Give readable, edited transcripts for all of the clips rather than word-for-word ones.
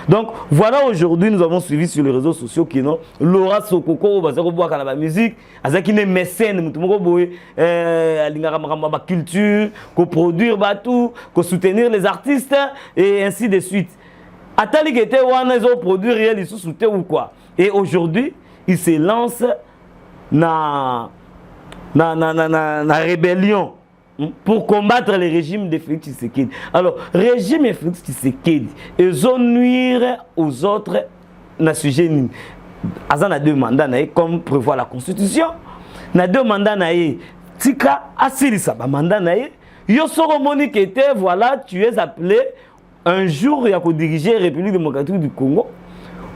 Donc voilà, aujourd'hui nous avons suivi sur les réseaux sociaux qui non Laura Sokoko bazako boaka na ba musique azaki ne mécène mutu moko boye alingaka makambo ba culture, ko produire ba tout, ko soutenir les artistes et ainsi de suite. Atali qui était wana ils ont produit rien ils sous-souté ou quoi. Et aujourd'hui, il se lance na rébellion pour combattre le régime de Félix Tshisekedi. Alors, régime de Félix Tshisekedi, ils ont nuire aux autres na sujet ni. Azana 2 mandats comme prévoit la Constitution. Na 2 mandats naé, tika asilisa ba mandat naé. Yo soro monique était voilà, tu es appelé un jour il y a ko diriger la République démocratique du Congo.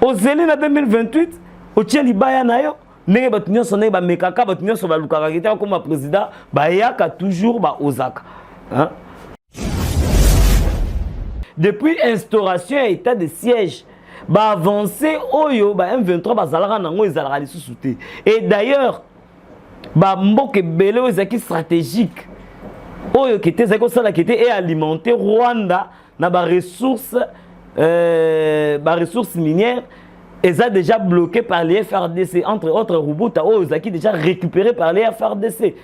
Au zéli na 2028, au tien libaya nayo. Nenge batunyo sonne ba mekaka batunyo so ba lukaka kete comme président ba yaka toujours ba ozaka hein. Depuis instauration et état de siège ba avancé oyo ba M23 ba zalaka nango ezalaka lisusu te. Et d'ailleurs ba mboke belé ezaki stratégique oyo kete zako sala kete et alimenter Rwanda na ba ressources minières. Ils ont déjà bloqué par les FRDC, entre autres Rubuta, ils ont déjà récupéré par les FRDC.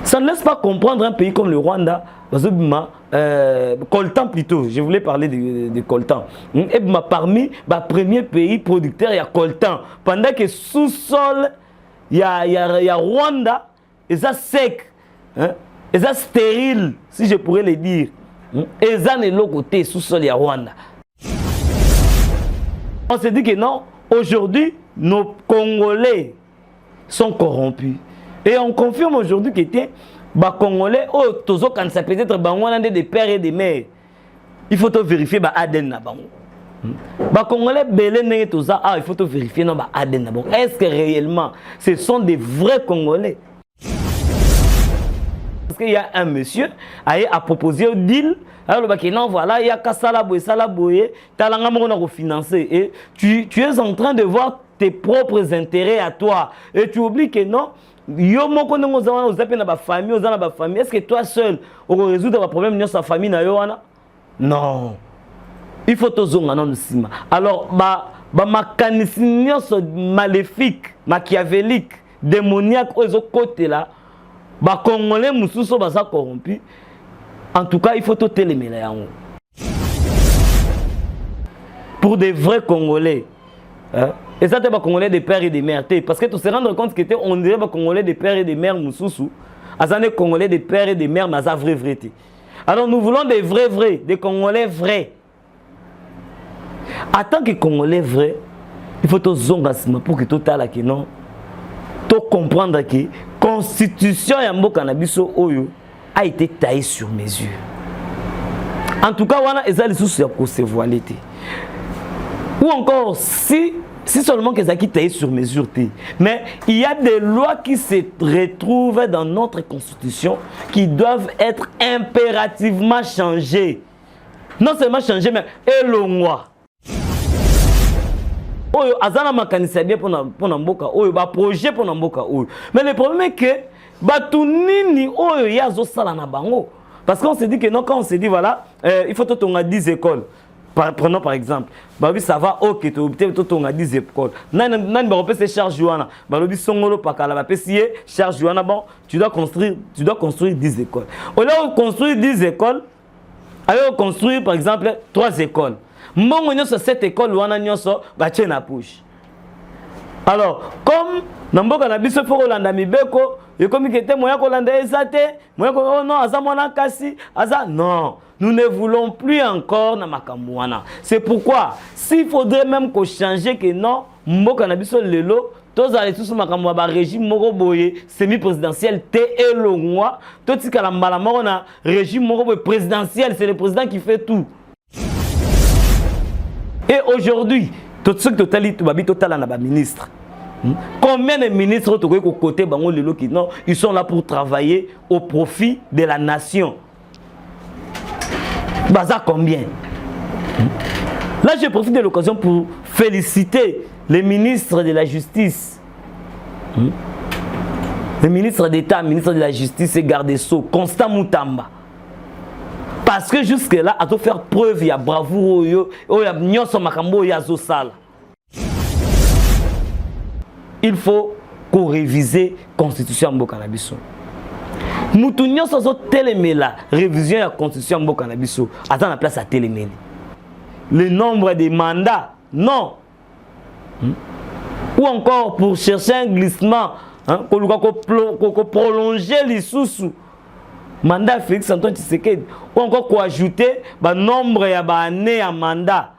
Ça ne laisse pas comprendre un pays comme le Rwanda, coltan plutôt, je voulais parler de coltan. Et parmi les premiers pays producteurs, il y a coltan. Pendant que sous-sol, il y a Rwanda, ils sont secs, ils sont stériles, si je pourrais le dire. Ils sont de l'autre côté, sous-sol, il y a Rwanda. On se dit que non, aujourd'hui, nos Congolais sont corrompus. Et on confirme aujourd'hui que les Congolais, quand ça peut être des pères et des mères, il faut vérifier l'ADN. Les Congolais, il faut vérifier l'ADN. Est-ce que réellement, ce sont des vrais Congolais? Parce qu'il y a un monsieur qui a proposé au deal. Alors, non, voilà, il y a Kassalaboye, Salaboye, tu as financé. Et tu es en train de voir tes propres intérêts à toi. Et tu oublies que non, est-ce que toi seul, tu vas résoudre le problème de sa famille? Non. Il faut te zonga non sima. Alors, mécanisme maléfique, machiavélique, démoniaque, aux autres côtés là, Congolais, Moussousso, sont corrompus. En tout cas, il faut tout éliminer. Pour des vrais Congolais. Hein? Et ça, c'est des Congolais des pères et des mères. Parce que tu te rends compte que on dirait des Congolais des pères et des mères Moussoussou. Ça des Congolais des pères et des mères, mais ça vrai vrai. Alors nous voulons des vrais, des Congolais vrais. En tant que Congolais vrais, il faut tout zongasima pour que tout à la non. Tout comprendre que la constitution ya mboka na biso oyo a été taillée sur mesure. En tout cas, wana ezali sous ko se voiler. Ou encore si seulement que ça qui taillé sur mesure. Mais il y a des lois qui se retrouvent dans notre constitution qui doivent être impérativement changées. Non seulement changées, mais élongwa. Oyo azana makanisa bien pour mboka oyo ba projet pour mboka oyo. Mais le problème est que batunini oyo yazo sala na bango parce qu'on se dit que non quand on se dit voilà il faut tout on a 10 écoles. Prenons par exemple, bah oui ça va OK tout on a 10 écoles. Nan ba repese charge wana. Ba lobi songolo pakala ba pesier charge wana bon, tu dois construire 10 écoles. Au lieu de construire 10 écoles, alors construire par exemple 3 écoles. Mbongo nyoso cette école wana nyoso ba tie na push. Alors comme namboka na biso foko landa mibeko yekomi kete moya ko landa ezate moya ko oh non aza mona kasi aza non nous ne voulons plus encore na makambo wana. C'est pourquoi s'il faudrait même qu'on changer que non mboka na biso lelo tous les tous makambo ba régime moko boye semi-présidentiel te elongwa to tikala mbala moko na régime moko boye présidentiel, c'est le président qui fait tout. Et aujourd'hui, tout ce que tu as ministre. Combien de ministres côté ils sont là pour travailler au profit de la nation? Baza combien? Là, je profite de l'occasion pour féliciter les ministres de la Justice. Le ministre d'État, ministre de la Justice et garde des Sceaux, Constant Moutamba. parce que jusque là à faire preuve ya bravoure yo ya nyonso makambo ya zo sala. Il faut qu'on révise la constitution de Canabiso. Nous avons télémé la révision de la constitution de Canabiso. Attends la place à télémé. Le nombre de mandats, non. Ou encore pour chercher un glissement, pour prolonger les sous-sous. Mandat Félix Antoine Tshisekedi. Ou encore pour ajouter le nombre d'années à mandat.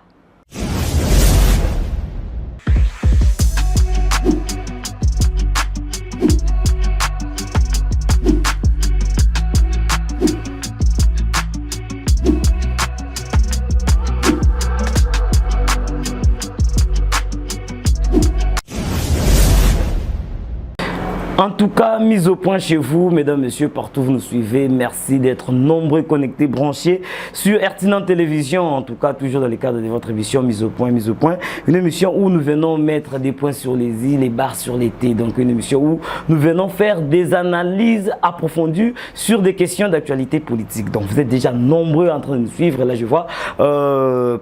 En tout cas, mise au point chez vous, mesdames, messieurs, partout où vous nous suivez. Merci d'être nombreux, connectés, branchés sur Ertinan Télévision. En tout cas, toujours dans le cadre de votre émission Mise au point, Mise au point. Une émission où nous venons mettre des points sur les i, les barres sur les t. Donc une émission où nous venons faire des analyses approfondies sur des questions d'actualité politique. Donc vous êtes déjà nombreux en train de nous suivre. Là, je vois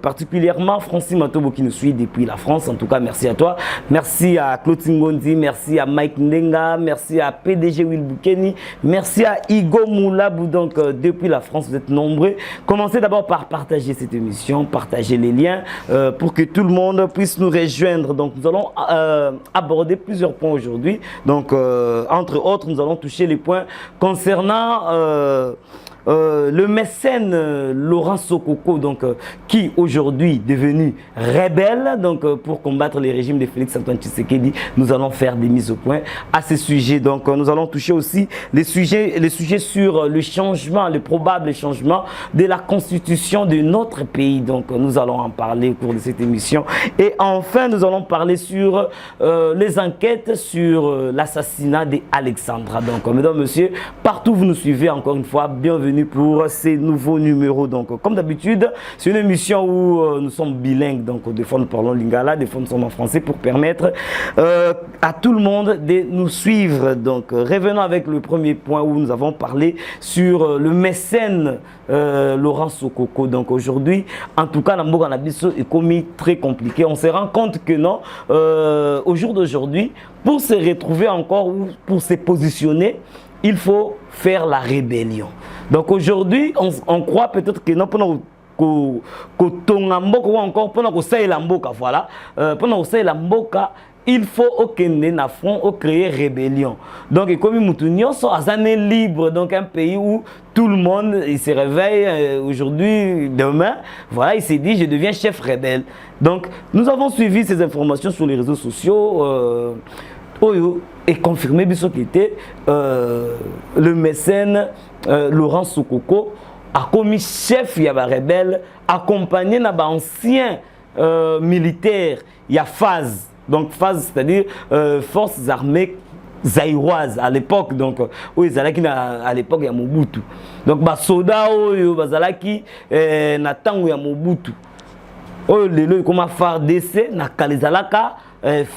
particulièrement Francine Matobo qui nous suit depuis la France. En tout cas, merci à toi. Merci à Claude Ngondi, merci à Mike Ndenga. Merci à PDG Will Boukeni, merci à Igo Moulabou, donc depuis la France, vous êtes nombreux. Commencez d'abord par partager cette émission, partager les liens pour que tout le monde puisse nous rejoindre. Donc nous allons aborder plusieurs points aujourd'hui. Donc entre autres, nous allons toucher les points concernant le mécène Laurent Sokoko, donc, qui aujourd'hui est devenu rebelle donc, pour combattre les régimes de Félix Antoine Tshisekedi. Nous allons faire des mises au point à ce sujet. Donc, nous allons toucher aussi les sujets sur le changement, le probable changement de la constitution de notre pays. Donc, nous allons en parler au cours de cette émission. Et enfin, nous allons parler sur les enquêtes sur l'assassinat d'Alexandra. Donc, mesdames, messieurs, partout où vous nous suivez, encore une fois, bienvenue pour ces nouveaux numéros. Donc, comme d'habitude, c'est une émission où nous sommes bilingues. Donc, des fois nous parlons lingala, des fois nous sommes en français pour permettre à tout le monde de nous suivre. Donc, revenons avec le premier point où nous avons parlé sur le mécène Laurent Sokoko. Donc, aujourd'hui, en tout cas, l'amour en abysso est commis très compliqué. On se rend compte que non, au jour d'aujourd'hui, pour se retrouver encore ou pour se positionner, il faut faire la rébellion. Donc aujourd'hui, on croit peut-être que non, pendant que encore pendant que la mboka, voilà, pendant que la mboka, il faut créer rébellion. Donc comme Moutounion sont à année libre, donc un pays où tout le monde il se réveille aujourd'hui, demain, voilà, il s'est dit je deviens chef rebelle. Donc nous avons suivi ces informations sur les réseaux sociaux. Oyo est confirmé qui était le mécène Laurent Sokoko a commis chef Yaba rebelle accompagné d'un ancien militaire il y a phase, donc phase c'est-à-dire forces armées zaïroises à l'époque, donc où ils allaient à l'époque il y a Mobutu, donc bas soldats oyo bazalaki na tango ya Mobutu oyo lelo comme FARDC na kalizalaka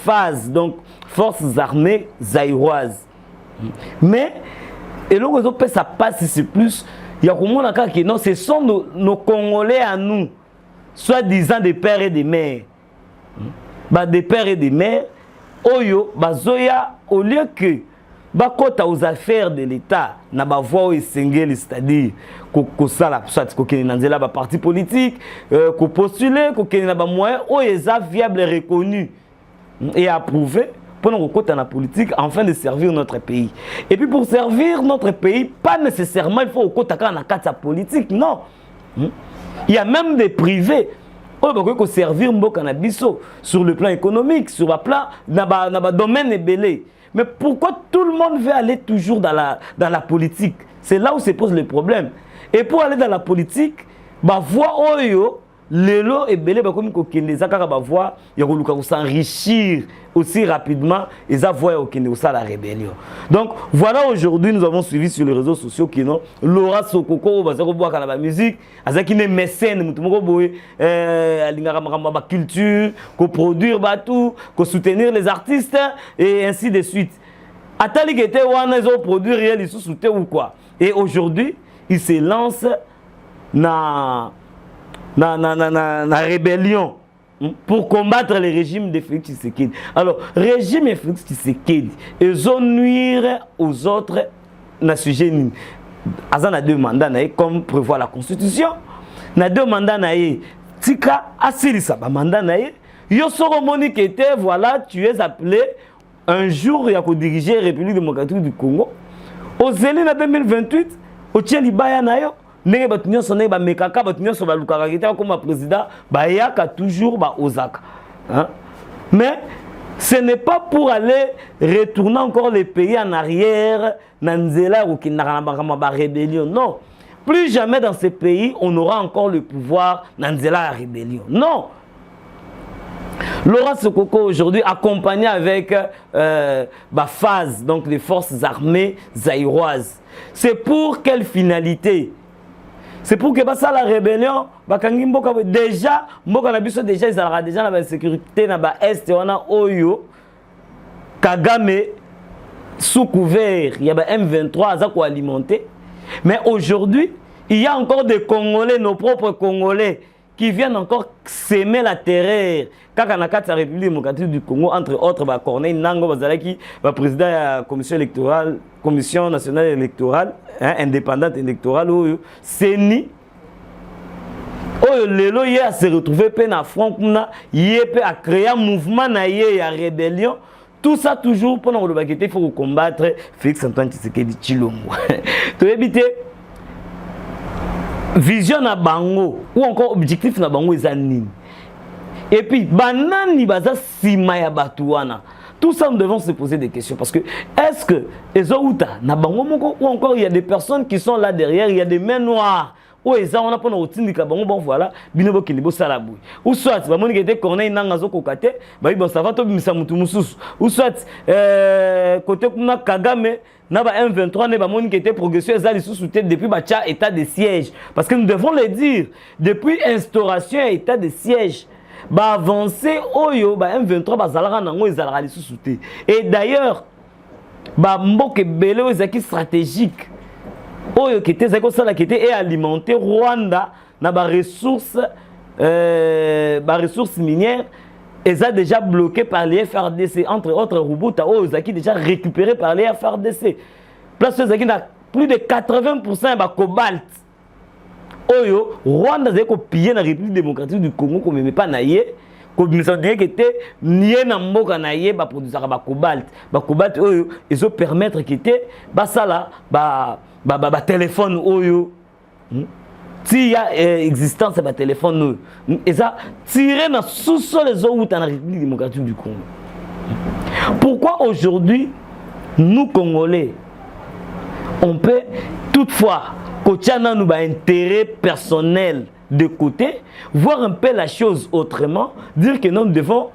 phase, donc forces armées zaïroises. Mais et là ça passe, c'est plus il y a comment là que non, ce sont nos Congolais à nous, soi-disant des pères et des mères, bah des pères et des mères oyo bazoya au lieu que bakota aux affaires de l'État na ba voix esengeli, c'est-à-dire ko sala soit ko kene nanzela ba parti politique ko postuler ko kene na ba moyen o eza viable et reconnu et approuvé pendant qu'on côté dans la politique afin de servir notre pays. Et puis pour servir notre pays, pas nécessairement il faut au côté dans la carte politique, non. Il y a même des privés qui servir mboka na biso sur le plan économique, sur le plan dans le domaine belé. Mais pourquoi tout le monde veut aller toujours dans la politique? C'est là où se pose le problème. Et pour aller dans la politique, bah voix oyo lelo et belé ba comme ko kende zakaka ba voix ya ko luka ko s'enrichir aussi rapidement et ça voix au kende ça la rébellion. Donc voilà, aujourd'hui nous avons suivi sur les réseaux sociaux qui non Laurent Sokoko ba zako boa kana ba musique azaki ne mécène mutu moko boye alingaka makamba ba culture ko produire ba tout ko soutenir les artistes et ainsi de suite. Atali kete wana zo produire réel sous ou quoi. Et aujourd'hui, il se lance na rébellion pour combattre le régime de Félix Tshisekedi. Alors, régime de Félix Tshisekedi, ils ont nuire aux autres na sujet nini. Azan a 2 mandats comme prévoit la Constitution. Na 2 mandats tika asilisa ba mandat yo soro monique était voilà, tu es appelé un jour il y a ko diriger la République démocratique du Congo. Au zéli na 2028, au tieli baya na yo. Ndenge batu nyonso ba mekaka batu nyonso ba lukaka kete comme président ba yaka toujours ba ozaka. Hein? Mais ce n'est pas pour aller retourner encore les pays en arrière nanzela ou qui n'a ba rébellion. Non. Plus jamais dans ces pays on aura encore le pouvoir nanzela rébellion. Non. Laurent Sokoko aujourd'hui accompagné avec phase donc les forces armées zaïroises. C'est pour quelle finalité? C'est pour que ça la rébellion déjà mboka na biso déjà ils aura déjà la sécurité na ba est wana oyo Kagame sous couvert il y a ba M23 za ko alimenter. Mais aujourd'hui il y a encore des Congolais, nos propres Congolais qui viennent encore s'aimer la terreur. Quand on a la République démocratique du Congo, entre autres, Corneille Nango Bazalaki, président de la commission électorale, commission nationale électorale, indépendante électorale, CENI, lelo il a se retrouvé peine à front, il a créé un mouvement, il a rébellion. Tout ça toujours pendant le baguette, il faut combattre Félix Antoine Tshisekedi Tshilombo. Tu veux éviter vision na bango ou encore objectif na bango ezanini. Et puis banani baza sima ya batuana. Tout ça nous devons se poser des questions parce que est-ce que ezouta na bango moko ou encore il y a des personnes qui sont là derrière, il y a des mains noires. Ou eza on a pas no tindika bango bon voilà, binobo kilibo salaboui. Ou soit ba moni kete Corneille nanga zo kokate, ba bon ça va to bimisa mutu mususu. Ou soit côté kuna Kagame na ba M23 ne ba moni kete progression ezali sous tête depuis ba cha état de siège parce que nous devons le dire depuis instauration état de siège ba avancer oyo ba M23 ba zalaka nango ezalaka sous tête. Et d'ailleurs ba mboke belé ezaki stratégique oyo qui était ça qui était alimenté Rwanda na ba ressources minières et ça déjà bloqué par les FRDC entre autres Rubuta oyo qui déjà récupéré par les FRDC place qui a plus de 80% ba cobalt oyo Rwanda zeko piller na République démocratique du Congo comme même pas naie comme ça dit que était nié na mboka naie ba produire ba cobalt oyo ils ont permettre que était ba ça là téléphone oyo s'il y a existence de téléphone et ça tirer dans sous-sol les eaux dans la République démocratique du Congo. Pourquoi aujourd'hui nous Congolais on peut toutefois qu'au nous intérêt personnel de côté voir un peu la chose autrement, dire que nous devons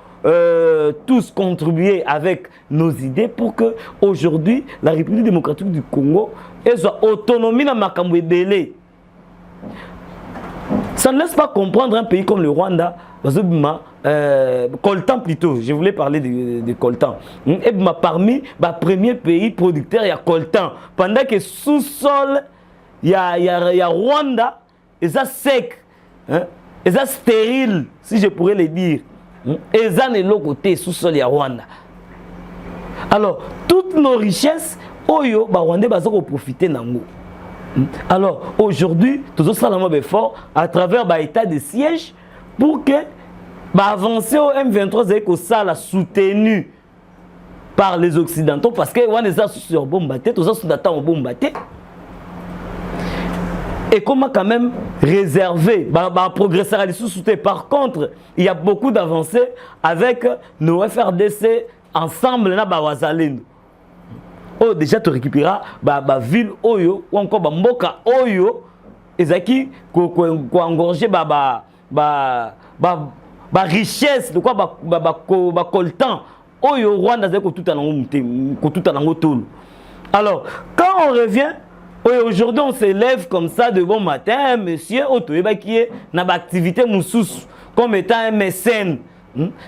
tous contribuer avec nos idées pour que aujourd'hui la République démocratique du Congo soit autonomie dans ma délai. Ça ne laisse pas comprendre un pays comme le Rwanda, coltan plutôt, je voulais parler de coltan. Et parmi les premiers pays producteurs, il y a coltan. Pendant que sous-sol, il y a Rwanda, et ça sec, et ça stérile, si je pourrais le dire. Et ça n'est l'autre côté, sous-sol, il y a Rwanda. Alors, toutes nos richesses, Oyo, Rwanda, ils vont profiter d'ango. Alors, aujourd'hui, tout ça, c'est fort à travers l'état de siège pour que avancer au M23 et que ça la soutenu par les Occidentaux parce que on est sur bombarder, tout ça sont d'attendre bombarder. Et comment quand même réserver, progresser à l'issue. Par contre, il y a beaucoup d'avancées avec nos FRDC ensemble na Bawazalendo. Oh, déjà tu récupéreras ville oyo ou encore mboka oyo ezaki ko engorger richesse de quoi coltan oyo Rwanda zeko tout en tolo. Alors quand on revient aujourd'hui on s'élève comme ça de bon matin monsieur otoyeba qui est na activité moussous comme étant un mécène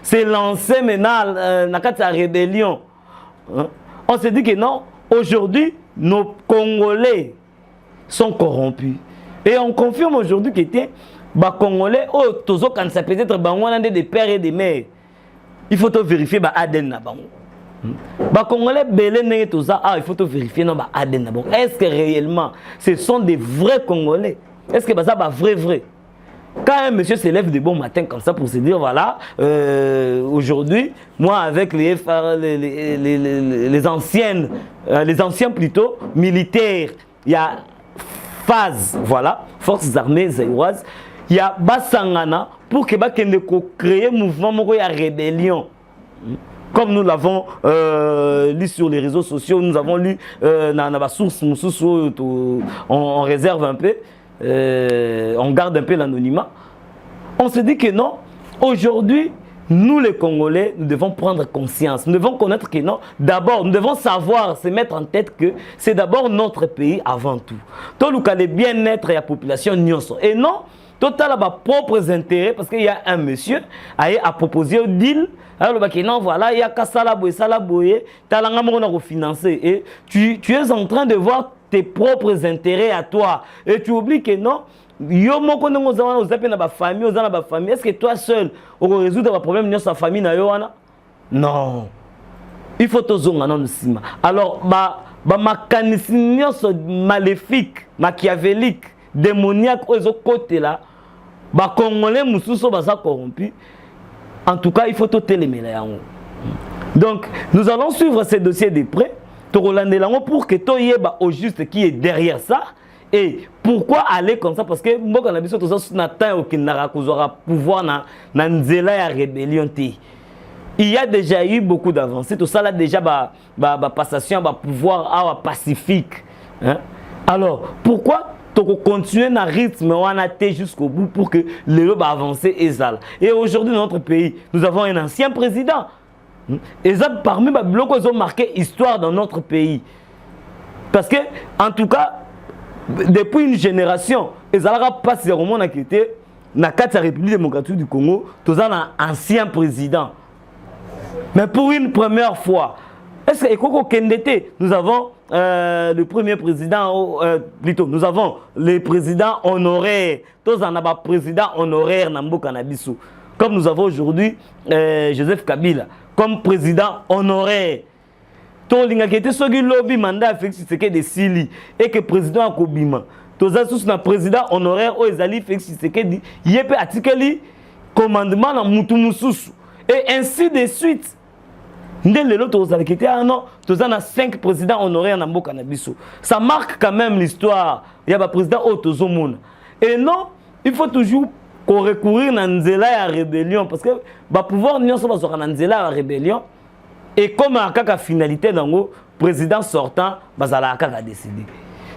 c'est lancé maintenant na kati ya rébellion. On se dit que non, aujourd'hui, nos Congolais sont corrompus. Et on confirme aujourd'hui que les Congolais, quand ça peut être des pères et des mères, il faut vérifier l'ADN. Les Congolais, il faut vérifier l'ADN. Est-ce que réellement, ce sont des vrais Congolais? Est-ce que c'est vrai? Quand un monsieur se lève de bon matin comme ça pour se dire, voilà, aujourd'hui, moi avec les anciens plutôt, militaires, il y a phase, voilà, forces armées zaïroises, il y a Basangana pour que créer un mouvement de rébellion. Comme nous l'avons lu sur les réseaux sociaux, nous avons lu dans la source, on réserve un peu, on garde un peu l'anonymat. On se dit que non, aujourd'hui, nous les Congolais, nous devons prendre conscience, nous devons connaître que non, d'abord, nous devons savoir, se mettre en tête que c'est d'abord notre pays avant tout. Tout le bien-être de la population, et non, total à propres intérêts, parce qu'il y a un monsieur à proposer au deal. Alors, non, voilà, il y a Kassalaboye, Salaboye, tu financer. Et tu es en train de voir tes propres intérêts à toi. Et tu oublies que non, famille. Est-ce que toi seul, tu peux résoudre le problème de sa famille? Non. Il faut te zonga non sima. Alors, mécanisme maléfique, machiavélique, démoniaque, aux côtés là, Congolais, Moussousso, corrompu. En tout cas, il faut tout téléméler. Donc, nous allons suivre ces dossiers de près pour que tu aies au juste qui est derrière ça. Et pourquoi aller comme ça? Parce que moi, quand on a pouvoir dans la rébellion. Il y a déjà eu beaucoup d'avancées. Tout ça, là, déjà, passation, pouvoir pacifique. Hein? Alors, pourquoi continuer dans le rythme jusqu'au bout pour que les lois avancent et ça. Et aujourd'hui, dans notre pays, nous avons un ancien président. Et ça, parmi les blocs, ils ont marqué l'histoire dans notre pays. Parce que, en tout cas, depuis une génération, ils n'ont pas passé au monde qui était dans la République démocratique du Congo, tous un ancien président. Mais pour une première fois, est-ce que nous avons le premier président, plutôt, nous avons les présidents honoraires, tous en avons président honoraire Namboka Nabiso. Comme nous avons aujourd'hui Joseph Kabila, comme président honoraire. Tout le monde qui était sur le lobby mandat Félix Tshisekedi de Sili et que président Akobima. Tous les président honoraire Oezali Félix Tshisekedi, il y a un article commandement dans Moutoumousous et ainsi de suite. Nous avons 5 présidents honoraires dans le Cannabis. Ça marque quand même l'histoire. Il y a un président Otozomon. Et non, il faut toujours recourir à la rébellion. Parce que le pouvoir n'y a pas de la rébellion. Et comme la finalité, le président sortant va décider.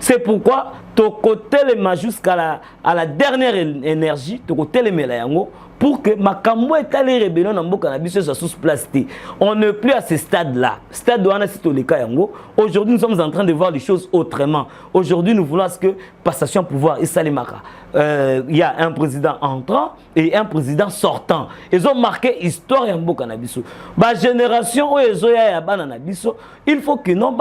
C'est pourquoi tu côté jusqu'à la dernière énergie, tu côté les pour que Makambo et les rébellions dans le Cannabis soient sous place. On n'est plus à ce stade-là. Stade où on a cité les cas. Aujourd'hui, nous sommes en train de voir les choses autrement. Aujourd'hui, nous voulons que passation pouvoir et Salimaka. Il y a un président entrant et un président sortant. Ils ont marqué l'histoire en Mboka Nabiso. La génération où ils ont il faut que non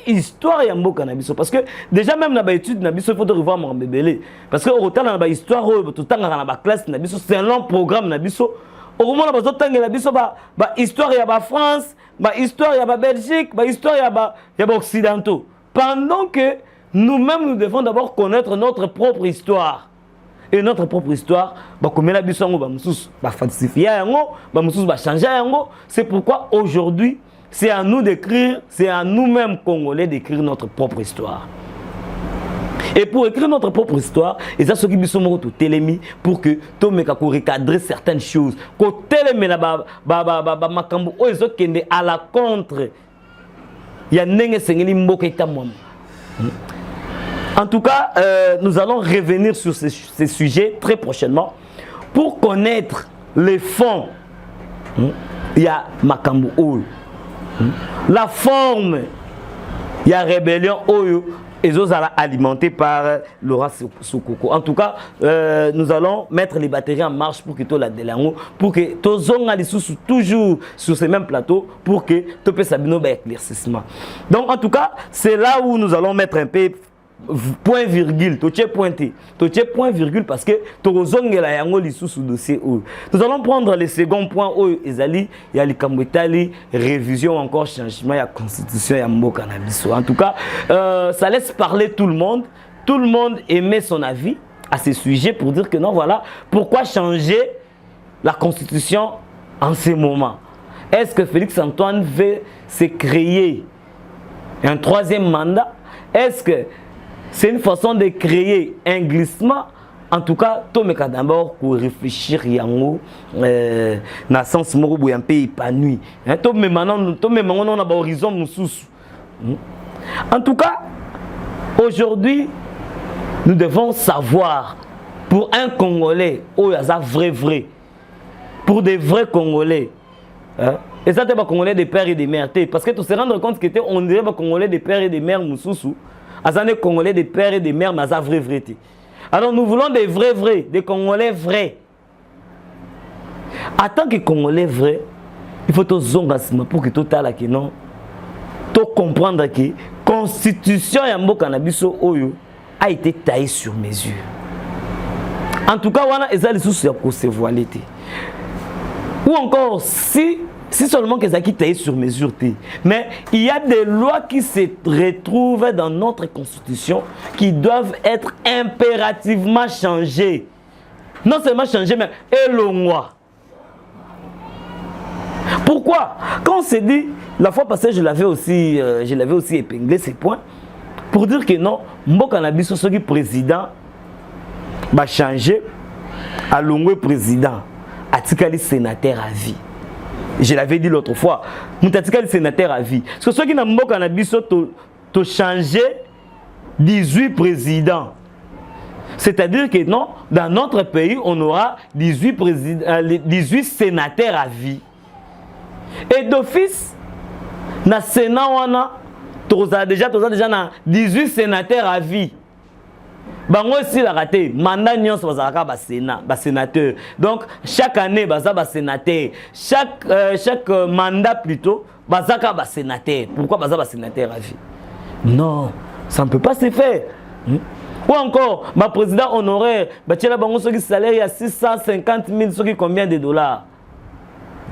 histoire en Mboka Nabiso. Parce que déjà même dans l'étude Nabiso, il faut revoir mon bébé. Parce que au temps dans l'histoire tout dans la classe Nabiso, c'est un long programme Nabiso. Au moment où histoire il y a France, histoire il y a Belgique, histoire il y a occidentaux. Pendant que nous-mêmes, nous devons d'abord connaître notre propre histoire. Et notre propre histoire, c'est pourquoi aujourd'hui, c'est à nous d'écrire, c'est à nous-mêmes Congolais d'écrire notre propre histoire. Et pour écrire notre propre histoire, et ça, ce qui sont télémi pour que tout le monde recadrer certaines choses. Que télémi à la contre, il y a n'enge sengeli mboka itamwam. En tout cas, nous allons revenir sur ces sujets très prochainement pour connaître les fonds. Il y a Makambo Oyo. La forme, il y a rébellion Oyo. Et ils sont alimentés par Laura Soukoko. En tout cas, nous allons mettre les batteries en marche pour que tout la délango, pour que tout les toujours sur ces mêmes plateaux, pour que tout puisse s'abîmer éclaircissement. Donc, en tout cas, c'est là où nous allons mettre un peu point virgule, tu pointé, tu point virgule parce que dossier. Nous allons prendre le second point où il y a les révision encore changement de la constitution ya mboka na biso. En tout cas, ça laisse parler tout le monde. Tout le monde émet son avis à ce sujet pour dire que non, voilà, pourquoi changer la constitution en ce moment? Est-ce que Félix Antoine veut se créer un troisième mandat? Est-ce que c'est une façon de créer un glissement? En tout cas, tout le monde d'abord pour réfléchir yango na sens moko boya un peu épanoui. Tout le monde on a un horizon mususu. En tout cas, aujourd'hui, nous devons savoir pour un Congolais, oh ça vrai, pour des vrais Congolais. Et ça, c'est pas Congolais des pères et des mères. Parce que tu te rends compte que on dirait pas Congolais des pères et des mères mususu. Ça n'est Congolais des pères et des mères, mais ça vrai. Alors nous voulons des vrais, des Congolais vrais. En tant que Congolais vrai, il faut tout zongasima pour que tout là que non, tout comprendre que constitution ya mboka na biso oyo a été taillée sur mesure. En tout cas, wana ezali sous ya ko se voiler. Ou encore si seulement que ça qui taillé sur mesure. Mais il y a des lois qui se retrouvent dans notre constitution qui doivent être impérativement changées. Non seulement changées, mais élongwa. Pourquoi? Quand on s'est dit, la fois passée, je l'avais aussi épinglé ces points, pour dire que non, Mboka na biso soki président va changer à l'ongwe président, atikali sénateur à vie. Je l'avais dit l'autre fois, Moutatikali sénateur à vie. Parce que ceux qui n'ont pas de changer 18 présidents. C'est-à-dire que non, dans notre pays, on aura 18 sénateurs à vie. Et d'office, dans le Sénat, on a déjà 18 sénateurs à vie. Bango aussi la raté mandat nyons bazaka ba sénateur. Donc chaque année baza ba sénateur, chaque mandat plutôt bazaka ba sénateur. Pourquoi baza ba sénateur à vie? Non, ça ne peut pas se faire. Ou encore ma président honoraire, ba tchela bango soki salaire à 650 000 soki combien de dollars?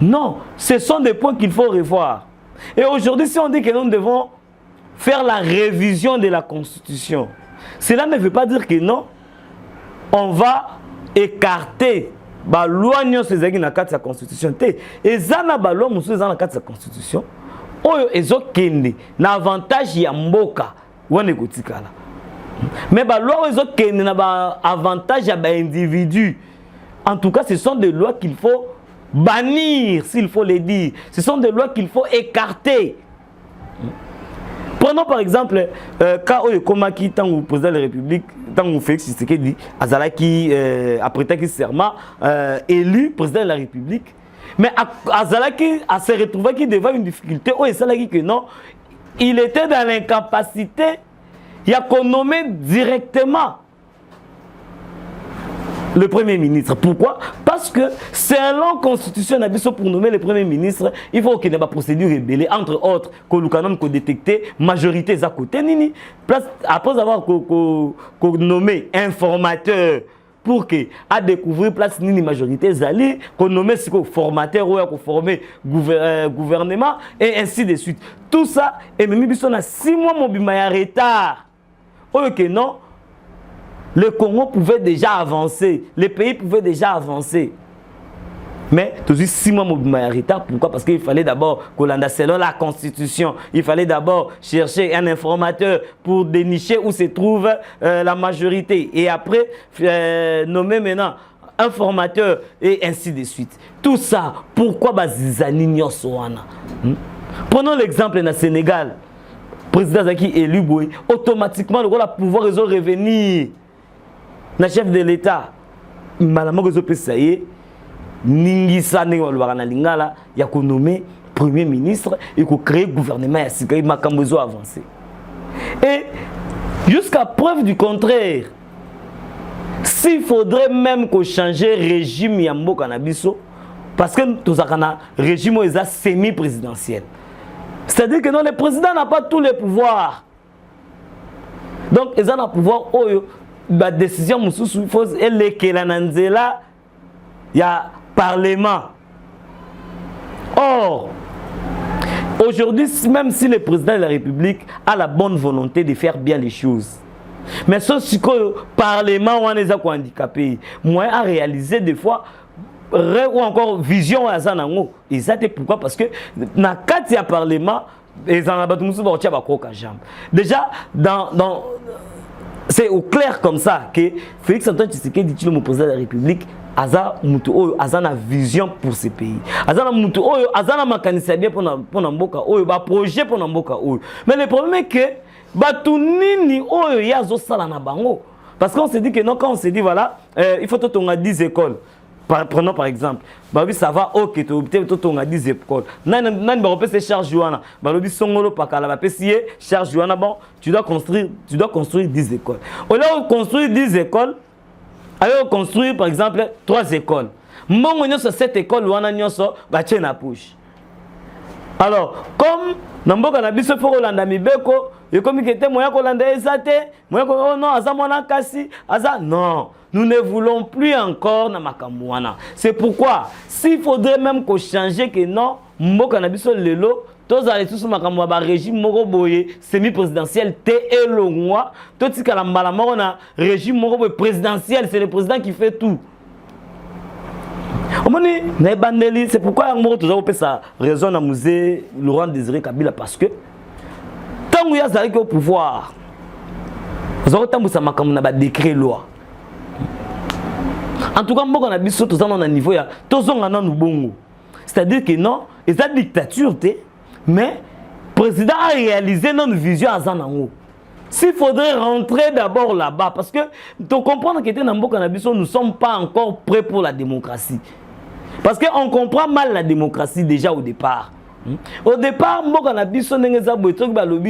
Non, ce sont des points qu'il faut revoir. Et aujourd'hui si on dit que nous devons faire la révision de la constitution, cela ne veut pas dire que non, on va écarter la loi de la constitution. Et ça, la loi de la constitution, ils ont un avantage ya mboka. Mais la loi ils ont un avantage ya individu. En tout cas, ce sont des lois qu'il faut bannir, s'il faut le dire. Ce sont des lois qu'il faut écarter. Prenons par exemple, quand Komaki, tant que président de la République, tant que Félix Tshisekedi, Azalaki, après qu'il serment, élu président de la République, mais Azalaki a se retrouvé devant une difficulté, où il que non, il était dans l'incapacité, il a qu'on nommé directement le Premier ministre. Pourquoi? Parce que selon la Constitution, pour nommer le Premier ministre, il faut qu'il y ait une procédure rébellée, entre autres, que nous avons détecté majorité à côté. Après avoir nommé informateur pour que à découvrir place ni majorité zali, qu'on nomme ce formateur ou qu'on former gouvernement et ainsi de suite. Tout ça et même si on a 6 mois mon bima retard. OK non. Le Congo pouvait déjà avancer, les pays pouvaient déjà avancer. Mais toujours 6 mois de retard. Pourquoi? Parce qu'il fallait d'abord qu'on selon la Constitution. Il fallait d'abord chercher un informateur pour dénicher où se trouve la majorité. Et après, nommer maintenant un formateur et ainsi de suite. Tout ça, pourquoi Bazizani Soana? Prenons l'exemple dans le Sénégal. Le président Zaki élu, automatiquement, le pouvoir revenir. Le chef de l'État, Malamo Pesaye, Ningisa Nengolwarana Lingala, il y a nommé Premier ministre et qu'on crée le gouvernement et il m'a avancé. Et jusqu'à preuve du contraire, s'il faudrait même qu'on change le régime Yambo Kanabiso, parce que tout un régime est semi-présidentiel. C'est-à-dire que non, le président n'a pas tous les pouvoirs. Donc ils ont un pouvoir oyo la décision mususu faut elle que la nanzela il y a parlement. Or aujourd'hui, même si le président de la République a la bonne volonté de faire bien les choses, mais ce que le Parlement on les a handicapés, moi à réaliser des fois ou encore vision à Zanango. Et ça c'est pourquoi parce que dans quatre ya Parlement déjà dans c'est au clair comme ça que Félix Antoine Tshisekedi dit le président de la République aza mutu oyo aza na vision pour ce pays aza na mutu oyo aza na makanisa bien pour na mboka oyo ba projet pour na mboka oyo mais le problème est que batu nini oyo yazo sala na bango parce qu'on se dit que non quand on se dit voilà il faut tout on a 10 écoles prenons par exemple bah oui ça va OK tout on a 10 écoles nan ba repese charge wana ba lobi songolo pakala ba pesier charge wana bon tu dois construire 10 écoles au lieu de construire 10 écoles alors construire par exemple 3 écoles. Mbongo nyoso 7 écoles wana nyoso ba tie na push. Alors comme namboka na biso foko landa mibeko, yekomi kete moya ko landa ezate, moya ko oh non aza mwana kasi, aza non. Nous ne voulons plus encore na makambo wana. C'est pourquoi s'il faudrait même qu'on change que non, mboka na biso lelo tous les tous makambo ba régime moko boye semi-présidentiel te elongwa to tikala mbala moko na régime moko boye présidentiel c'est le président qui fait tout. Omoni na bandeli c'est pourquoi moko toujours pe sa raison na musée Laurent Désiré Kabila parce que tangu ya zali au pouvoir zo tambusa makambo na ba décret loi. En tout cas moko na biso tous na niveau ya tozonga na nubongo. C'est-à-dire que non, et ça dictature te mais le président a réalisé notre vision à Zanango. S'il faudrait rentrer d'abord là-bas, parce que tu comprends que nous ne sommes pas encore prêts pour la démocratie. Parce qu'on comprend mal la démocratie déjà au départ. Au départ,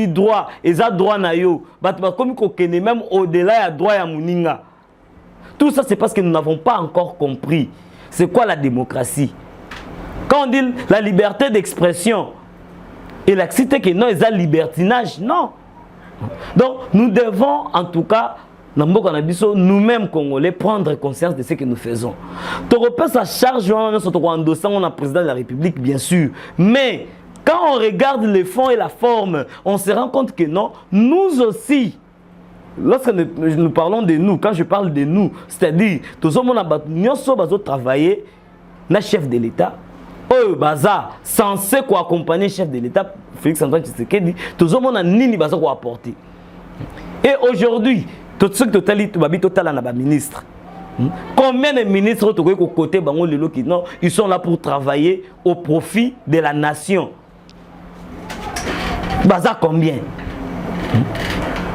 droit, et ça droit na yo, même au-delà ya droit ya muninga. Tout ça c'est parce que nous n'avons pas encore compris c'est quoi la démocratie. Quand on dit la liberté d'expression, et la cité que non, ils ont libertinage, non. Donc, nous devons, en tout cas, nous-mêmes Congolais, prendre conscience de ce que nous faisons. Tu repères sa charge, on a président de la République, bien sûr. Mais, quand on regarde les fonds et la forme, on se rend compte que non, nous aussi, lorsque nous parlons de nous, quand je parle de nous, c'est-à-dire, tous les gens qui travaillé, le chef de l'État, baza censé accompagner le chef de l'État Félix Antoine Tshisekedi tout le monde a nini baza ko apporter et aujourd'hui tout ce que total na ba ministre combien de ministres to ko côté bango lelo qui non ils sont là pour travailler au profit de la nation baza combien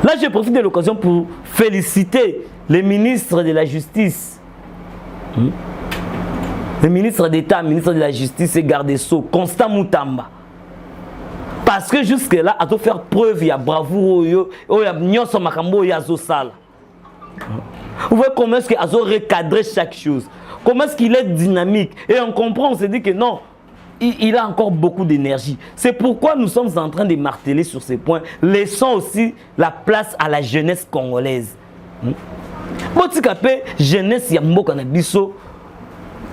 là je profite de l'occasion pour féliciter les ministres de la justice le ministre d'État, le ministre de la Justice et garde des Sceaux, Constant Moutamba. Parce que jusque-là, il faut faire preuve, il y a bravoure, il y a nyonso makambo, il y a zosala. Vous voyez comment est-ce qu'il a recadré chaque chose. Comment est-ce qu'il est dynamique. Et on comprend, on se dit que non, il a encore beaucoup d'énergie. C'est pourquoi nous sommes en train de marteler sur ces points. Laissons aussi la place à la jeunesse congolaise. Botikapé, jeunesse yamboka na biso.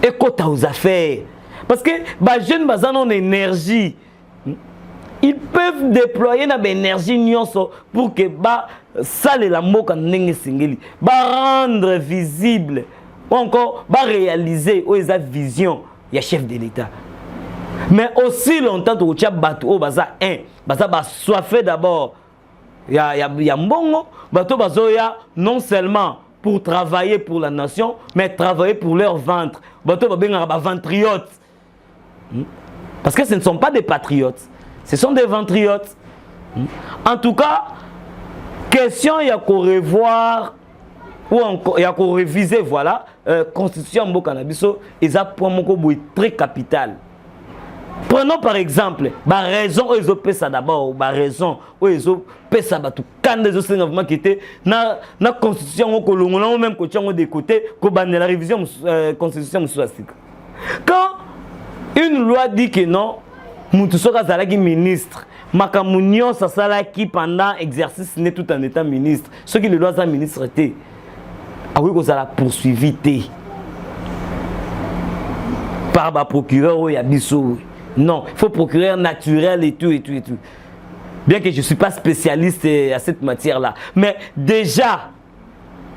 Écoute aux affaires. Parce que les jeunes ont une énergie. Ils peuvent déployer une énergie pour que ça les rendre visible ou encore réaliser la vision du chef de l'État. Mais aussi longtemps que tu as battu au baza soifé d'abord. Il y a mbongo, non seulement pour travailler pour la nation, mais travailler pour leur ventre. Ventriotes. Parce que ce ne sont pas des patriotes, ce sont des ventriotes. En tout cas, question, il y a qu'à revoir ou encore il y a qu'à réviser, voilà, constitution Mboka na biso, ils ont point très capital. Prenons par exemple, la raison où ils ont fait ça d'abord, la raison où ils ont fait ça, quand ils ont fait qui était dans la constitution, on même de côté, la révision constitution. Quand une loi dit que non, Moutousoka Zalagi ministre, Makamounion, ça sala qui pendant exercice n'est tout en étant ministre. Ceux qui le doivent être ministre étaient. Ah oui, qu'on a poursuivi par le procureur ou Yabiso. Non, il faut procureur naturel et tout. Bien que je ne suis pas spécialiste à cette matière-là. Mais déjà,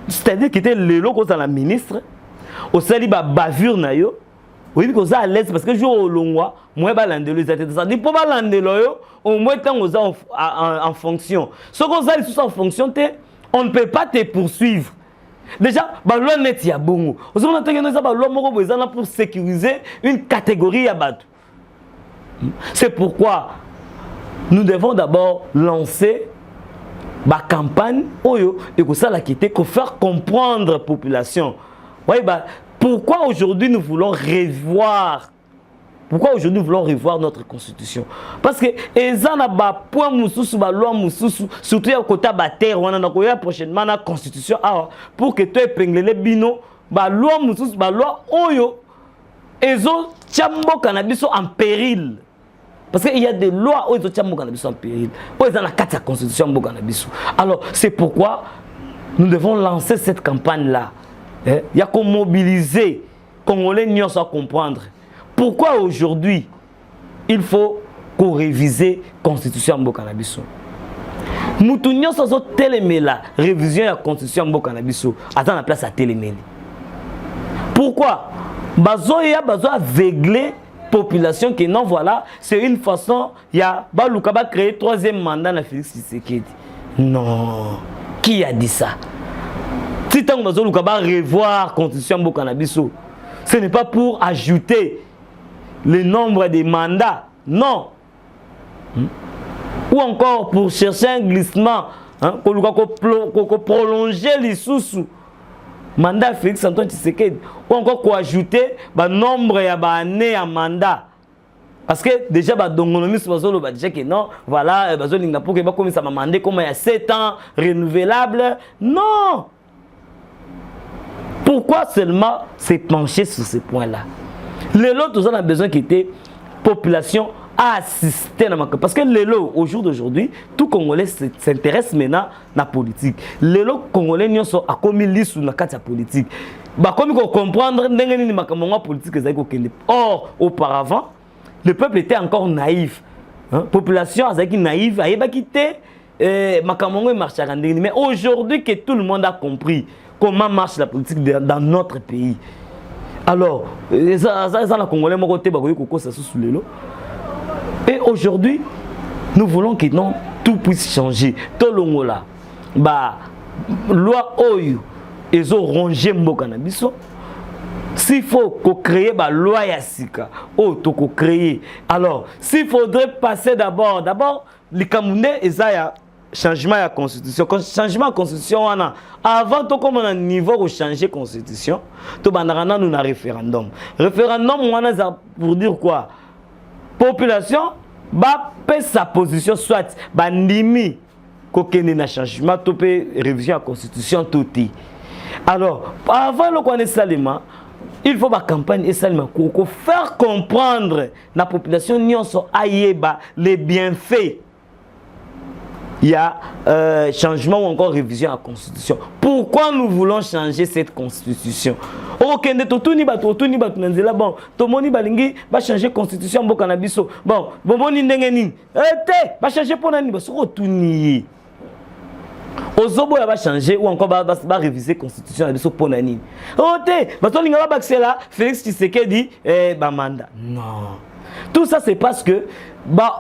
c'est-à-dire qu'il était le lot dans la ministre, au sali bavure na yo, oui que ça à l'aise parce que je au longwa, moi balandelo ça dit pour balandelo yo, au moins tant aux en fonction. Ce qu'on ça ils sont en fonction on ne peut pas te poursuivre. Déjà, ba loi net ya bongo. Au second temps que ça ba loi moko bezana pour sécuriser une catégorie ya bato. C'est pourquoi nous devons d'abord lancer la campagne et que ça la quitter, que faire comprendre la population. Oui, pourquoi aujourd'hui nous voulons revoir notre constitution? Parce que ezana ba point mususu ba loi mususu surtout ya kota ba terre on a koya prochainement la constitution pour que tu épingler bino ba loi mususu ba loi oyo ezo chambo cannabis en péril. Parce qu'il y a des lois où ils ont cannabis en péril. Où ils ont la carte constitution de cannabis. Alors, c'est pourquoi nous devons lancer cette campagne-là. Il y a qu'on mobiliser, Congolais n'y soit comprendre. Pourquoi aujourd'hui, il faut qu'on révise la constitution de cannabis. Nous avons télémé la révision de la constitution de cannabis. Attends la place à télémé. Pourquoi? Bazoya aveugler population qui non voilà, c'est une façon il y a Balukaba créer troisième mandat na Félix Tshisekedi. Non, qui a dit ça? Si tant que Balukaba revoir constitution de cannabis, ce n'est pas pour ajouter le nombre de mandats, non. Ou encore pour chercher un glissement, pour prolonger les sous mandat Félix Antoine Tshisekedi, ou encore quoi ajouter le nombre d'années à mandat. Parce que déjà, Dongonomis va dire que non, voilà, pour que comme ça m'a demandé comment il y a 7 ans renouvelable. Non! Pourquoi seulement se pencher sur ce point-là? Les lots, on a besoin qu'il y ait population à assister dans ma... Parce que les lots, au jour d'aujourd'hui, tout Congolais s'intéresse maintenant à la politique. Les lots Congolais n'y sont à commis l'issue de la politique. Comme il faut comprendre, la politique. Or, auparavant, le peuple était encore naïf. La population était naïve, elle a quitté Makamongo et Marcharandé. Mais aujourd'hui, que tout le monde a compris comment marche la politique dans notre pays. Alors, ça, la Congolais, mon côté, ça sous les lots. Et aujourd'hui, nous voulons que non, tout puisse changer. Tout le monde là, loi Oyo, ils ont rongé mon cannabis. S'il faut créer la loi Yassika, créer. Alors, s'il faudrait passer d'abord, les Camerounais, ils ont changement de la constitution. Changement de la constitution, avant tout comme on a un niveau de changer la constitution, tout nous avons un référendum. Référendum, on a pour dire quoi? Population paie sa position soit bandimi kokene na changement to pe révision à constitution tout. Alors avant le connaissement il faut la campagne et seulement pour faire comprendre la population nyonso ayeba les bienfaits. Il y a changement ou encore révision à la constitution. Pourquoi nous voulons changer cette constitution? Ok, tout le monde va changer la constitution de cannabis. Bon, va changer pour nani Ozobo va changer ou encore va réviser la constitution de pour nani. Ok, va Félix Tshisekedi mandat. Non. Tout ça c'est parce que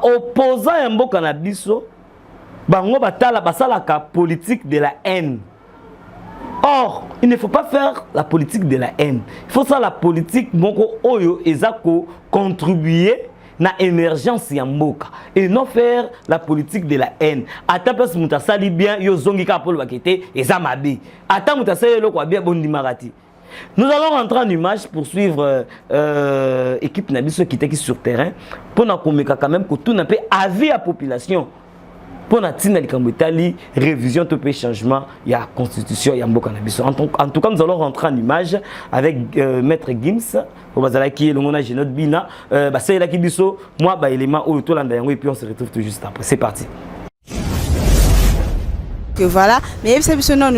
opposant un cannabis bango batala basalaka politique de la haine. Or, il ne faut pas faire la politique de la haine. Il faut faire la politique moko oyo ezako contribuer na émergence ya mboka et non faire la politique de la haine. Ata place mutasali bien yo zongi ka polo bakete ezamabe. Ata mutasali lo kwa bien bondi marati. Nous allons rentrer en image pour suivre équipe Nabiso qui était sur terrain pour na komeka quand même que tout n'a pas avis à population. pour la révision tout changement il y a constitution il y a mboka na biso. En tout cas nous allons rentrer en image avec maître Gims pour bazala qui le mona notre bina ba c'est là qui biso moi ba élément au to landa yango et puis on se retrouve tout juste après. C'est parti. Que voilà, mais c'est biso non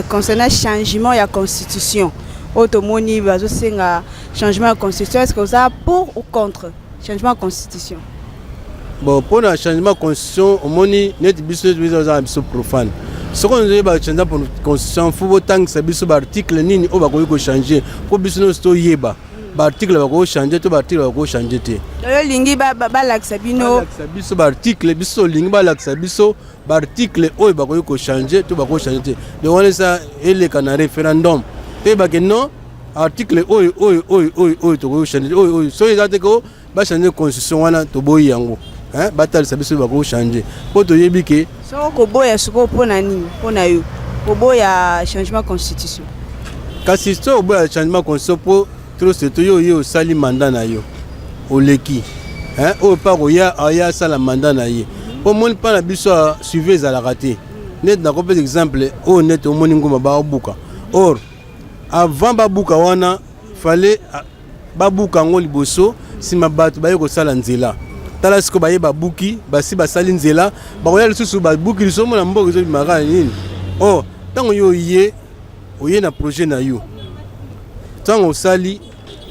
concernant changement il y a constitution. Automoni bazo senga changement de constitution, est-ce que vous êtes pour ou contre changement de constitution? Bon, pour le changement de constitution, au moni net biso biso profane. Ce qu'on veut ba changer pour constitution, faut autant que ça biso article nini o ba ko changer. Pour biso no sto yeba. Ba article ba ko changer to ba article ba ko changer te. Yo lingi ba laksa bino. Laksa biso ba article biso lingi ba laksa biso ba article o ba ko changer to ba ko changer te. De on ça ele kana référendum. Et bah que non, article to go changer so ils ont ko ba changer constitution wana to boyi yango hein batal ça biso ba ko changer po to yebi ke so ko boya suko pona nini pona yo ko boya changement constitution kasi so boya changement constitution po trop c'est yo sali mandat na yo oleki hein o pa ko ya sala mandat na ye po mon pa na biso suivre za la raté net na ko par exemple o net o moni ngoma ba obuka or avant babuka wana fallait babuka ngo liboso sima bato baye ko sala nzela tala siko baye babuki basi basali nzela bakoya lisusu babuki lisomo na mboka zo bimaka nini oh tango yo oye na projet na yo tango osali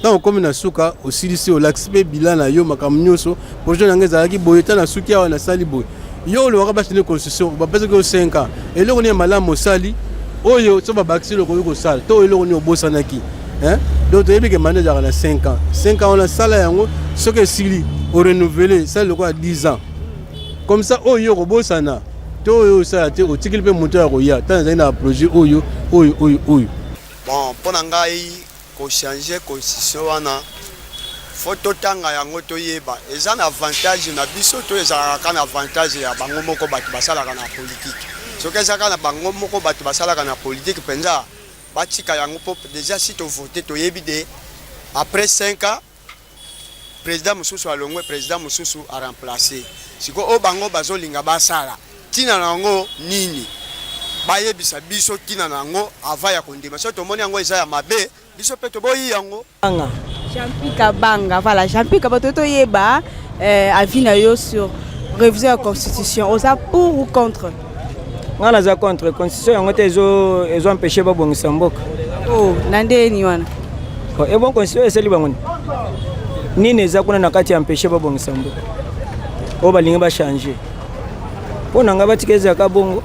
tango komi na suka osilisi olaxpe bilan na yo makambo nyonso projet na ngeza ki boye tana suki awa na sali boye yo lo waka bashine constitution ba pesa ko 5 ans eloko ni malamu osali oyo so ba baxi le ko sala to eloko ni obosanaki hein donc to yebike manager na 5 ans on a sala yango ce que sili o renouveler ça le quoi 10 ans comme ça oyo ko bosana to oyo ça te o tikili pe moteur ko ya tant na projet oyo bon pour ngai ko changer constitution wana photo tanga yango to yeba eza na avantage na biso to eza kana avantage ya bango moko batu basala kana politique. Ce que ça kana bango moko batu basala kana politique penza batika yango pop déjà si to voter to yebide après 5 ans président mususu alongwe président mususu a remplacer siko o bango bazolinga basala tina nango nini bayebisa biso tina nango ava ya kondima so to moni yango eza ya mabe biso pe to boyi yango anga Jean-Pierre Banga voilà Jean-Pierre bato to yeba avis na yo sur réviser la constitution oza pour ou contre? On a contre la constitution, ils ont empêché de faire mboka. Oh, nande ni wana. Et bon constitution c'est libre. Ni ne za kuna nakati empêché de faire mboka. O balinga ba changer. Pona nga batikeza ka bongo.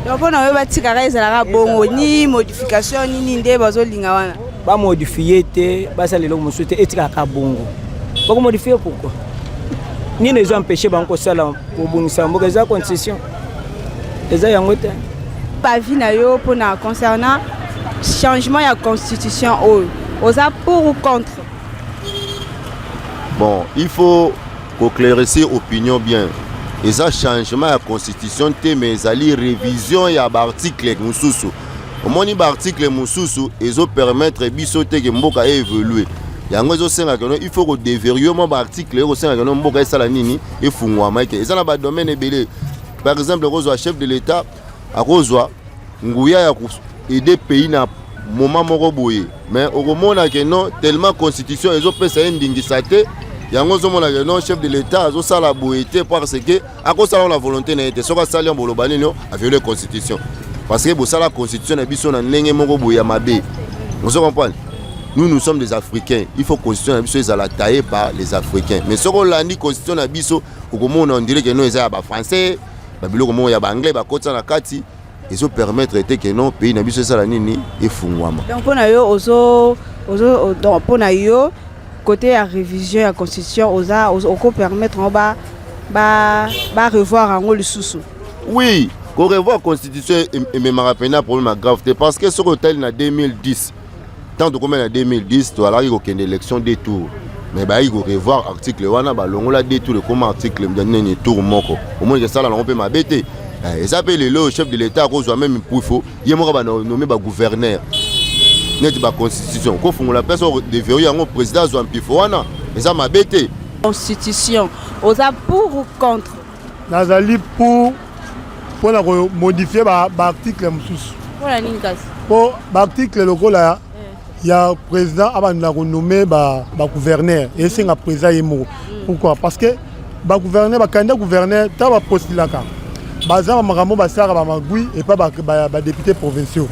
Donc pona we batika ka ezala ka bongo ni modification ni nde bazolinga wana. Ba modifier te, ba salelo musute etika ka bongo. Ba ko modifier pourquoi? Ni ne za empêché banko sala pour bongisa mboka za constitution. Pas vu na yo pour concernant changement de la constitution oza pour ou contre? Bon, il faut éclaircir l'opinion bien. Et ça changement de la constitution mais ça révision ya l'article mususu. Au moins l'article mususu ils ont permettre bisote que mboka évoluer. Yango zo senga que il faut que déverrouiller mon article au senga que mboka sala nini et fungwama ke. Ça na ba domaine ebele. Par exemple, le chef de l'État a Rosoa, Ngouya a aidé pays na moment moroboye. Mais au moment que non, tellement constitution, ils ont fait ça indingisate. Yango zo mona que non, chef de l'État a ça la boété parce que à cause de la volonté n'a été. Soka sali en bolobani no a violé la constitution. Parce que pour ça la constitution na biso na ndenge moroboye mabe. Vous comprenez? Nous sommes des Africains. Il faut que la constitution na biso soit taillée par les Africains. Mais ce qu'on l'a dit constitution na biso, au moment on dirait que non, ils sont français. Babilo comme ya banglais ba kotsa na kati ils ont permettre que non pays na biso sala nini efungwama. Donc pona yo ozo donc pona yo côté la révision de la constitution oza oko permettre on ba revoir en le sous. Oui, qu'on revoir la constitution et me rappelle un problème grave parce que ce hôtel en 2010 tant de combien en 2010 tu alors il y a une élection des tours. Mais bah il faut revoir l'article wana ba longola détour de comment article m'donner tour moko au moins que ça là on peut m'abêter et ça appelle le chef de l'état qu'on soit même pour faut il moko ba nommer ba gouverneur net ba constitution ko font la personne de verrouiller en président zo mpifo wana et ça m'abêter constitution oza pour ou contre nazali pour na modifier ba article mususu Voilà nini kazi. po ba article lokola ya président abanda renommé ba gouverneur et c'est un président yemo. Pourquoi? Parce que ba gouverneur ba candidat gouverneur ta ba postulaka baza makambo basara ba magui et pas ba député provinciaux.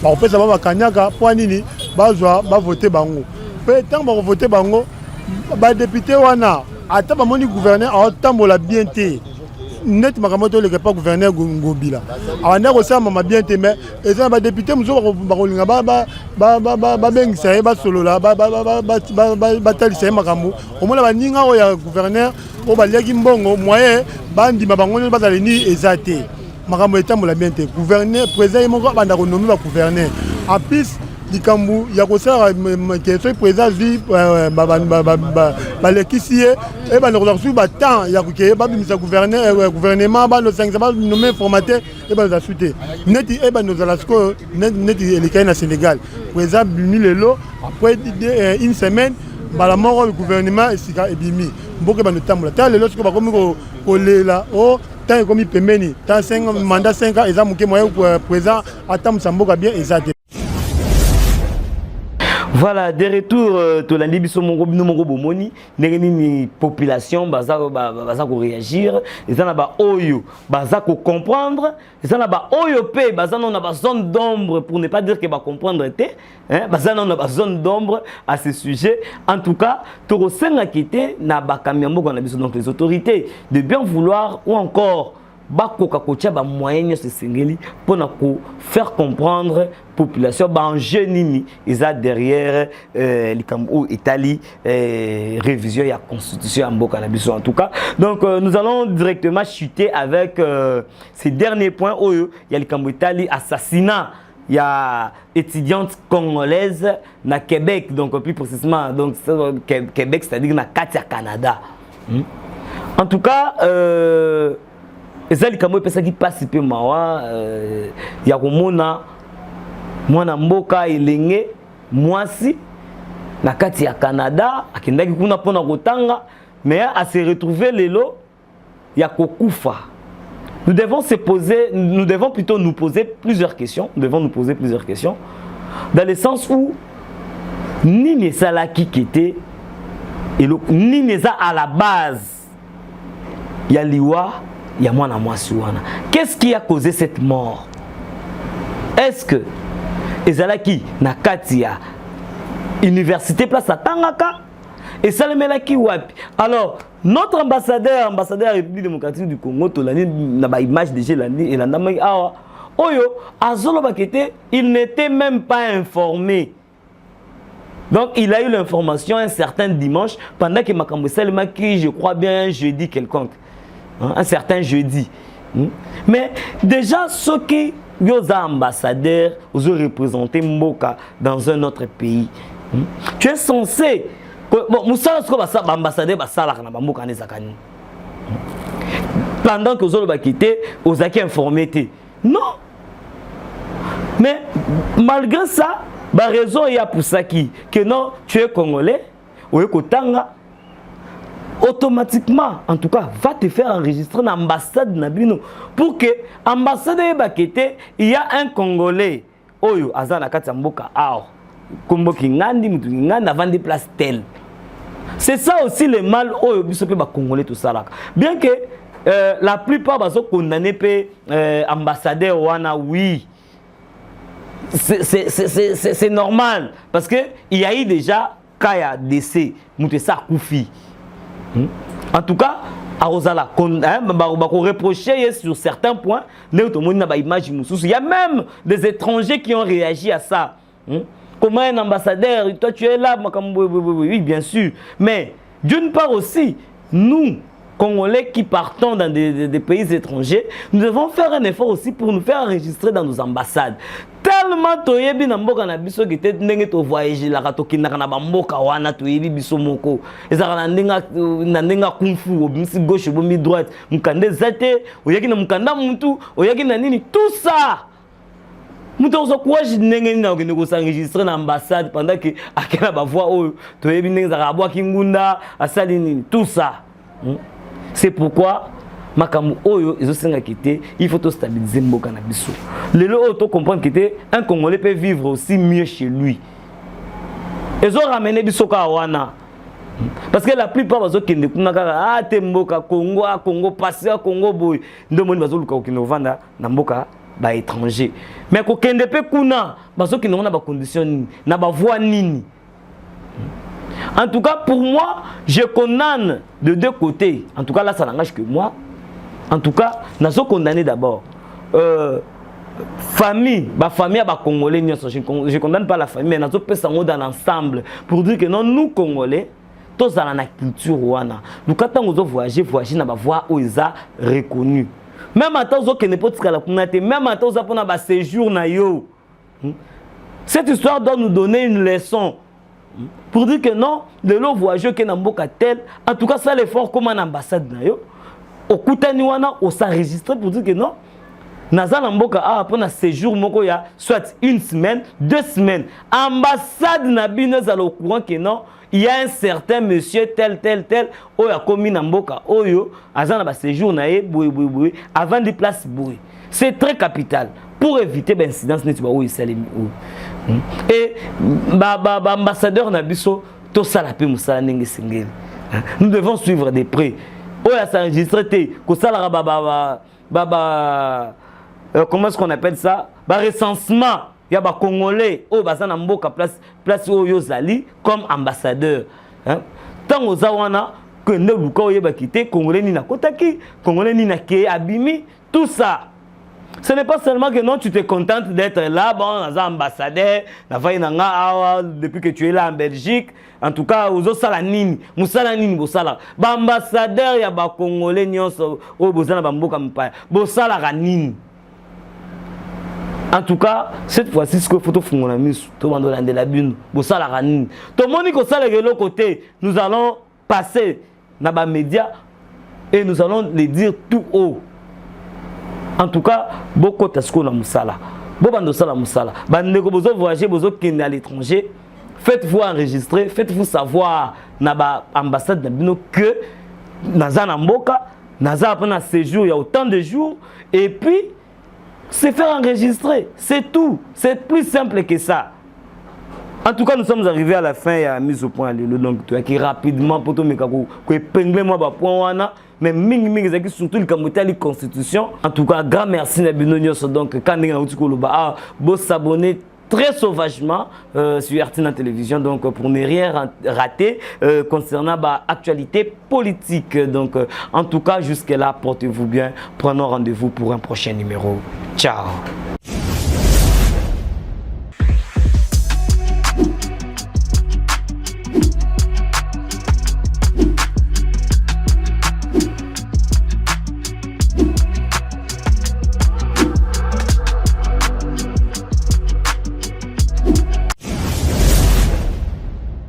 Ba opesa ba kanyaka po nini bazwa ba voter bango. Pe tant ba voter bango ba député wana ata ba moni gouverneur a tambola bien té. Net makamoto le pas gouverneur Ngobila. Awanda ko sama ma bien té mais et ça ba député muso ba kolinga ba bengisa ba solo la ba talisa makambo. Omona ba ninga o ya gouverneur o ba liaki mbongo moyen bandi mabango ba zaleni ezate. Makambo etambola bien té. Gouverneur président moko banda ko nommer ba gouverneur. En plus likambu ya kosala question président zi balekisi e balokola kusu batemps ya kokeye babimisa gouvernement balosangisa banome formateur e baloza sute neti e banozala sikoyo neti elekai na Sénégal président bimi lelo après une semaine mbala moko le gouvernement esika ebimi mboka banotambola ta lelo sikoyo bakomi kolela o tant ekomi pembeni tant mandat 5 ans eza moke moyen président atambusa mboka bien eza te. Voilà, de retour, to la Libiso Mongo Bomoni, ni population, baza ko réagir, et ça n'a pas oyo, baza ko comprendre, et ça n'a pas oyo pe, baza non a zone d'ombre pour ne pas dire que ba comprendre était, hein, baza non a zone d'ombre à ce sujet. En tout cas, to rosenga kité na ba kamiambo qu'on a besoin donc les autorités de bien vouloir ou encore bakoka kocha ba moyen se singeli pour faire comprendre population ba enjeu nini isa derrière likambo Italie révision ya constitution en mboka na biso en tout cas. Donc nous allons directement chuter avec ces derniers points oyo ya likambo Italie assassinat il y a étudiante congolaise na Québec donc plus précisément donc Québec c'est-à-dire na Katia Canada. En tout cas ezali kamo pesa ki participer mawa ya komona mwana mboka elenge mwasi na kati ya Canada akendaki kuna pona kotanga mais à se retrouver lelo ya kokufa. Nous devons plutôt nous poser plusieurs questions, dans le sens où nini salaki kete et nini za à la base ya liwa. Qu'est-ce qui a causé cette mort? Est-ce que ezalaki na katia université place à Tangaka et Salemelaki wapi? Alors notre ambassadeur de la République démocratique du Congo tolani na ba image déjà landi et landamai awa oyo azolo bakete il n'était même pas informé. Donc il a eu l'information un certain dimanche pendant que makambo Salemaki je crois bien un jeudi quelconque. Un certain jeudi. Mais déjà, ceux qui sont ambassadeurs, vous ont représenté Mboka dans un autre pays. Tu es censé. Bon, ambassadeur pendant que vous avez quitté, vous avez informé. Non. Mais malgré ça, la raison il y a pour ça que non, tu es congolais, ou Kotanga. Automatiquement, en tout cas, va te faire enregistrer dans l'ambassade Nabino pour que l'ambassade Bakete, il y a un Congolais, Oyo, Azana Katsamboka, Ao, Kombo Kingandi, Mutungandi, avant des places telles. C'est ça aussi le mal, Oyo, Bisopé Congolais, tout ça là. Bien que la plupart sont condamnés par ambassadeur Wana, oui. C'est normal, parce qu'il y a eu déjà Kaya DC, Moutessa Koufi. En tout cas, à Rosala, reprocher sur certains points. Il y a même des étrangers qui ont réagi à ça. Comment un ambassadeur, toi tu es là, oui bien sûr. Mais d'une part aussi, nous, Congolais qui partons dans des pays étrangers, nous devons faire un effort aussi pour nous faire enregistrer dans nos ambassades. Tellement toyebi na mboka na biso ki te ndenge to voyager la katokina na mboka wana toyebi biso moko ezaka na ndenga kung fu obimisi gauche bomi droite mukande zate oyaki na mukanda muntu oyaki na nini tout ça mutu ozo courage ndenge na okende ko s'enregistrer na ambassade pendant que akela ba voix oyo toyebi ndenge za kabwa kingunda asali nini tout ça. C'est pourquoi makambo oyo ezosenga kité il faut to stabiliser mboka na biso lelo oyo to comprendre kité un Congolais peut vivre aussi mieux chez lui ezo ramener biso ka wana parce que la plupart bazo kende kuna kaka ah te mboka Congo a Congo passé à Congo boy ndo moni bazo luka okino vanda na mboka ba étranger mais ko kende pe kuna bazo kino na ba condition na ba voix nini. En tout cas, pour moi, je condamne de deux côtés. En tout cas, là, ça n'engage que moi. En tout cas, nous sommes condamnés d'abord. Famille, famille, Congolais, je ne condamne pas la famille, mais nous sommes dans l'ensemble pour dire que non, nous, Congolais, tous dans la culture. Nous, quand nous voyageons, dans la voie où ils ont reconnu. Même à temps que n'importe quelle communauté, même à temps où on a séjour, cette histoire doit nous donner une leçon. Pour dire que non, de l'eau voyageur qui est dans Mboka tel, en tout cas, ça l'effort comme en ambassade. Au Koutaniwana, on s'est enregistré pour dire que non, Nazan Mboka a après un séjour, soit une semaine, 2 semaines. Ambassade Nabine, au courant que non, il y a un certain monsieur tel, où il a commis Mboka, Oyo, Azan a séjour, avant de place Boui. C'est très capital pour éviter l'incidence de où il s'est et ambassadeur Nabiso tout ça la paix nous devons suivre de près. Oh il s'est enregistré comment est-ce qu'on appelle ça recensement il y a Congolais oh bazana mboka place oyo zali comme ambassadeur tant aux awana que ne luka oyeba kité Congolais ni na kotaki Congolais ni na ke abimi tout ça. Ce n'est pas seulement que non, tu te contentes d'être là, bon, ambassadeur, depuis que tu es là en Belgique, en tout cas, aux Salanini, Moussalanini, Bossala. Ambassadeur, il y a des Congolais, au Bozana Bamboka Mpaya, Bossala Ranini. En tout cas, cette fois-ci, ce que photo Fungonamis, tout le monde de la bune, Bossala Ranini. Tout le monde qui est de l'autre côté, nous allons passer dans les médias et nous allons les dire tout haut. En tout cas, beaucoup de choses dans Moussala. Beaucoup de choses dans Moussala. Bandeko bozo voyager, bozo kende à l'étranger. Faites-vous enregistrer, faites-vous savoir na ba ambassade d'Abino que naza na mboka, naza après un séjour il y a autant de jours et puis c'est faire enregistrer, c'est tout. C'est plus simple que ça. En tout cas, nous sommes arrivés à la fin et à la mise au point donc qui rapidement pour tout mekako ko épingler moi ba point wana. Mais mingi surtout le Kamouta la constitution. En tout cas, grand merci Nabino Nyos. Donc quand on a beau s'abonner très sauvagement sur RTN Télévision donc pour ne rien rater concernant l'actualité politique. Donc en tout cas jusque là portez-vous bien. Prenons rendez-vous pour un prochain numéro. Ciao.